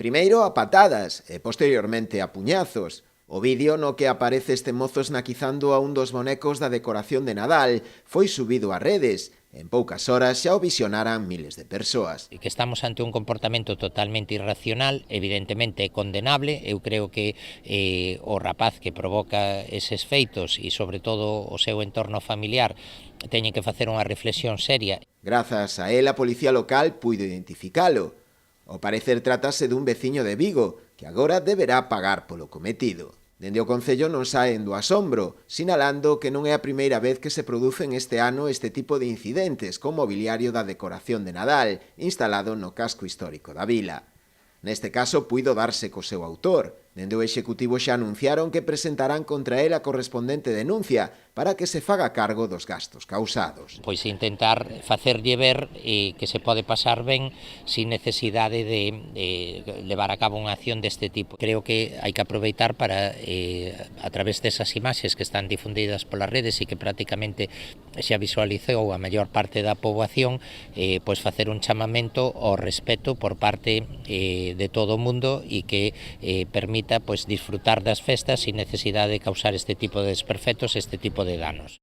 Primeiro a patadas e posteriormente a puñazos. O vídeo no que aparece este mozo esnaquizando a un dos bonecos da decoración de Nadal foi subido a redes. En poucas horas xa o visionaran miles de persoas. Que estamos ante un comportamento totalmente irracional, evidentemente é condenable. Eu creo que o rapaz que provoca eses feitos e sobre todo o seu entorno familiar teñen que facer unha reflexión seria. Grazas a él a policía local puido identificalo. Ao parecer trátase dun veciño de Vigo que agora deberá pagar polo cometido. Dende o Concello non saen do asombro, sinalando que non é a primeira vez que se producen este ano este tipo de incidentes co mobiliario da decoración de Nadal instalado no casco histórico da vila. Neste caso puido darse co seu autor. Dende o Executivo xa anunciaron que presentarán contra él a correspondente denuncia para que se faga cargo dos gastos causados. Pois intentar facerlle ver que se pode pasar ben sin necesidade de levar a cabo unha acción deste tipo. Creo que hai que aproveitar para, a través desas imaxes que están difundidas polas redes e que prácticamente xa visualizou a maior parte da poboación, pois facer un chamamento ao respeto por parte de todo o mundo e que permita pois disfrutar das festas sin necesidade de causar este tipo de desperfectos, este tipo de danos.